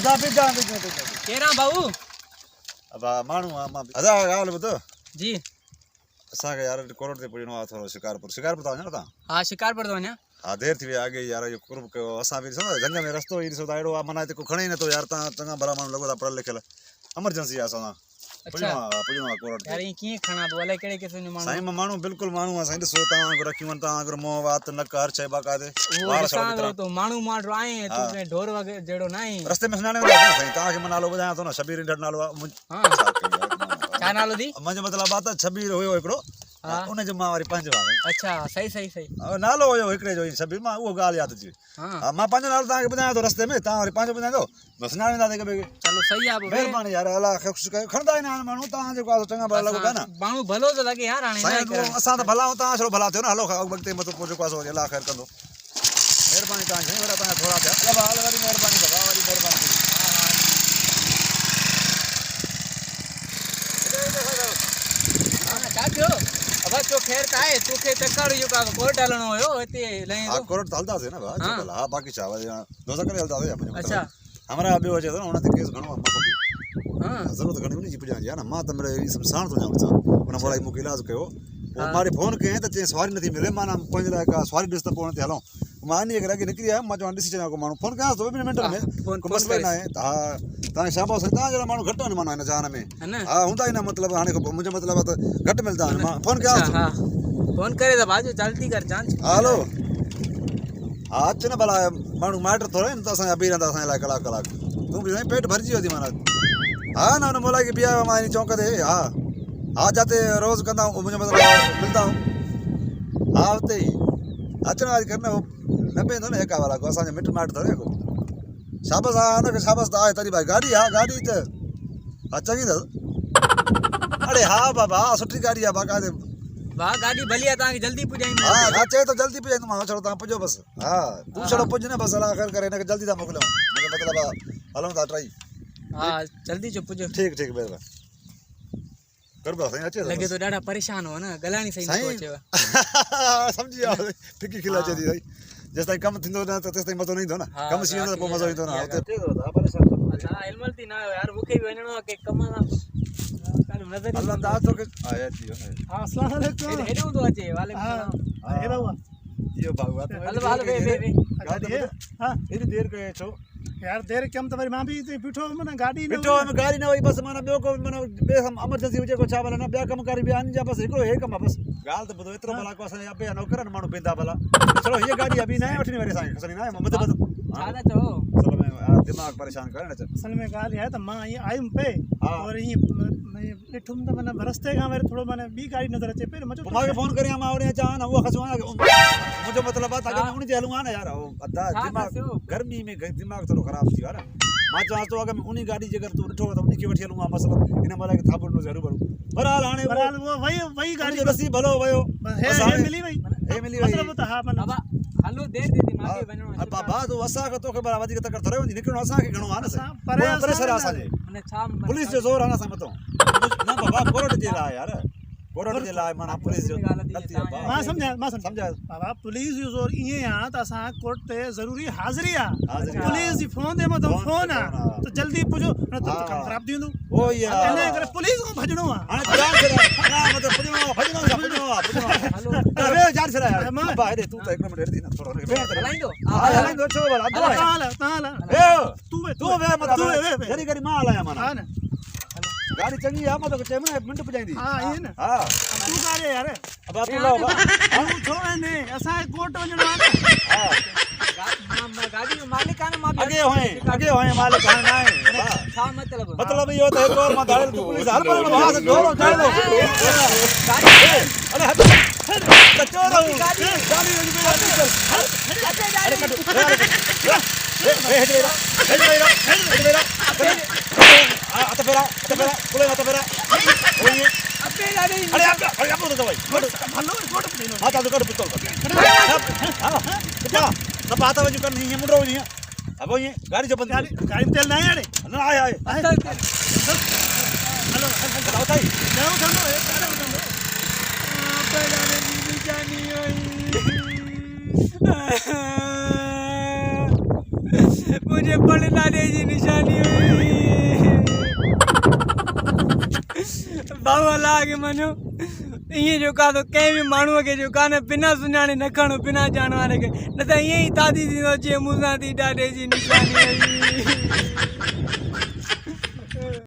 अदा पे जान दे केरा बाबू अब मानू अदा गाल बतो जी असा के यार कोरोट ते पड़नो आ थोरो शिकारपुर था ना ता हां शिकारपुर तो वञा हाँ देर थी आगे यार ये कुर्ब के असा भी सो जंग में रस्तो ई सो दाइडो मना ते को खणे न तो यार ता चंगा भला मानू लगो ता पढ़ लिखल इमरजेंसी आ सोना अच्छा पुजनो कोरोट यार ये की खाना तो वाले केड़े किस्म मानू साईं मानू बिल्कुल मानू साईं दसो ता अगर रखी वन ता अगर मो बात न कर छे बाका दे वार सालो तो मानू मार आए तू के ढोर वगे जेड़ो नहीं रस्ते में सुनाने वाला साईं ता के मनालो बुझाया तो ना शबीर ढट नालो हां क्या नालो दी मुझे मतलब बात छबीर होयो एकड़ो उन जो मां वारी पंज वा अच्छा सही सही सही नालो होयो एकड़े जो छबीर मां वो गाल याद जी हां मां पंज नालो ता के बुझाया तो रस्ते में ता वारी पंज बुझाया तो बस नाने दा के चलो सही आ मेहरबानी यार अल्लाह खुश करे खणदा ना मानू ता जो का चंगा भला लगो ना मानू भलो तो लगे यार आने साईं असा तो भला होता छो भला थियो ना हलो वक्त मत पोजो कासो अल्लाह खैर कंदो मेहरबानी ता साईं वरा ता थोड़ा थे अल्लाह वाली मेहरबानी बाबा वाली मेहरबानी क्या थियो अब तो खैर काए तू के तकड़ यो का कोर्ट डालनो होयो एते लई हां कोर्ट हलदा से ना बा चल हां बाकी चावा दोसा करे हलदा से अच्छा हमरा अबे हो जातो उन ते केस घणो मको हां जरूरत घणी नहीं पुजा या ना मां त मेरे ई सब साण तो जाऊ उन बोला मु इलाज कयो ओ मारे फोन के त चे सवारी नहीं मिले माना पंज लाख का सवारी दिस त पोण ते हलो मानी अगर आगे निकली है मा जो डिसीजन को मानो फोन का तो मिनट में को मसला ना है हां ता शाबाश ता जरा मानो घट न मानो न जान में हां हुंदा ही ना मतलब हाने को मुझे मतलब तो घट मिलदा है फोन क्या हां फोन करे तो बाजू जल्दी कर जांच हेलो आज न भला मानो मैटर थोड़े न त अभी रहंदा सा ला कलाक तू भी पेट भर जी होती माना हां ना न मोला के बिया मानी चौक दे हां आ जाते रोज कंदा मुझे मतलब मिलता हूं आवते ही अचना आज करना न पे तो एका वाला को असा मिट माट थोड़े को शाबाश आ न शाबाश ता तरी भाई गाड़ी हां गाड़ी त अच्छा की अरे हां बाबा सुठी गाड़ी है बाका दे वाह गाड़ी भलिया ता जल्दी पुजाई हां अच्छे तो जल्दी पुजाई तुम चलो ता पुजो बस हां तू चलो पुज ने बस अल्लाह खैर करे न जल्दी दा मोकलो मुझे मतलब हलो ता ट्राई हां जल्दी जो पुजो ठीक ठीक बेटा कर बस अच्छे लगे तो डाडा परेशान हो ना गलानी सही नहीं पहुंचे समझी आ फिकी खिला चे दी भाई जैसे तक कम थिंदो ना तो तैसे मजो नहीं दो ना कम सी तो पो मजो ही दो ना होते तो परेशान अच्छा इल्मती ना यार मुखे भी वणनो के कमा ना काल नजर अल्लाह दा तो के आया जी हां अस्सलाम वालेकुम हेडो तो अचे वालेकुम सलाम हेडो यो भागवा तो हल हाल वे गाड़ी हां इतनी देर के छो यार देर कम तो मां भी पिठो मन गाड़ी पिठो में गाड़ी न होई बस माना बयो को माना बे हम इमरजेंसी हो जे को चावल ना बया कम कर भी आन जा बस एकरो हे कम बस गाल तो बदो इतरो भला को असन अबे नौकर न मानो पेंदा भला चलो ये गाड़ी अभी ना उठनी मेरे साईं खसनी ना मत बस ज्यादा चो चलो मैं दिमाग परेशान करे ना असल में गाल है तो मां ये आयुम पे और ये मैं इठुम तो मन रस्ते का मेरे थोड़ो मन बी गाड़ी नजर अचे पे मजो मां के फोन करे मां और जा ना वो खसवा मुझे मतलब बात अगर उन चलूंगा ना यार अदा दिमाग गर्मी में दिमाग थोड़ा खराब थी यार मां चाह तो अगर उनी गाड़ी जगर तू उठो तो उनी के वठी लूंगा मतलब इन मला के थापड़ नो जरूर बड़ू बराल हाने बराल वो वही गाड़ी रसी भलो वयो है मिली भाई ए मिली भाई मतलब तो हां मन अब हलो देर दे दी मागे वणनो अब बाबा तो असा का तो के बरा वधी तक थरे निकनो असा के घणो आने से परेशान असा जे मने छाम पुलिस जो जोर आना समतो ना बाबा कोर्ट जे ला यार कोर्ट जे ला माना पुलिस जो गलती है मां समझा बाबा पुलिस जो जोर ये आ त असा कोर्ट ते जरूरी हाजिरी आ पुलिस जी फोन दे मतो फोन आ तो जल्दी पुजो न तो काम खराब दिंदू ओ यार ने अगर पुलिस को भजणो आ हां जान से ना मतलब पुजनो हेलो अबे जान से यार बाबा रे तू तो एक मिनट दी ना थोड़ा हलाइंदो हलाइंदो छो वाला ताला ए तू वे मतलब गरी गरी मां लाया माना हां ना गाड़ी चंगी है मतलब के मिनट पुजाईंदी हां ये ना हां तू करे यार अब तू लो हम छोड़े ने असा कोर्ट वणनो आ हां गाड़ी में मालिक आने मां आगे होए मालिक हां ना है छा मतलब ये होता है और मां धाड़ल की पुलिस हर पर वहां से ढोलो चढ़ लो अरे हट चोरो गाड़ी अरे कट आता फेरा कुले आता फेरा ओए अबे गाड़ी अरे आप तो भाई भलो कोर्ट पे नो आता तो कर पिस्तौल हां क्या सब आता वजू कर नहीं है मुंडो नहीं है अब ये गाड़ी जो बंद गाड़ी तेल नहीं आने ना आए हेलो बताओ ताई जाओ चलो अबे जाने की जानी होई मुझे बड़े लाडे जी निशानी हुई बाबा लागे मनो ये जो का तो कहीं भी माण्हूअ खे जो का न बिना सुञाणे न खणो बिना ॼाण वारे खे न त ईअं ई तादी थींदो अचे मूंसां थी ॾाॾे जी निशानी हुई